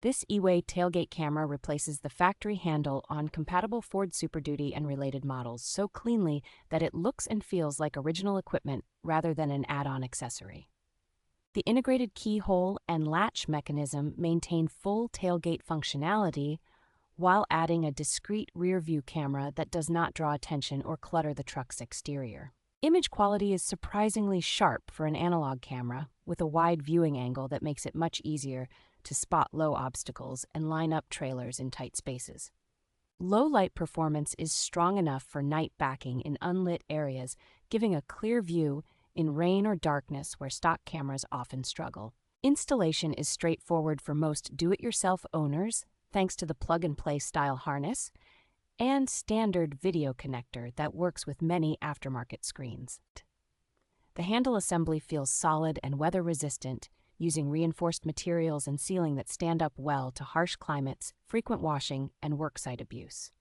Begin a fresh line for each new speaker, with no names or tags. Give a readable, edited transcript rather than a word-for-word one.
This EWAY Tailgate Camera replaces the factory handle on compatible Ford Super Duty and related models so cleanly that it looks and feels like original equipment rather than an add-on accessory. The integrated keyhole and latch mechanism maintain full tailgate functionality while adding a discreet rear-view camera that does not draw attention or clutter the truck's exterior. Image quality is surprisingly sharp for an analog camera, with a wide viewing angle that makes it much easier to spot low obstacles and line up trailers in tight spaces. Low light performance is strong enough for night backing in unlit areas, giving a clear view in rain or darkness where stock cameras often struggle. Installation is straightforward for most do-it-yourself owners, thanks to the plug-and-play style harness and standard video connector that works with many aftermarket screens. The handle assembly feels solid and weather-resistant, using reinforced materials and sealing that stand up well to harsh climates, frequent washing, and worksite abuse.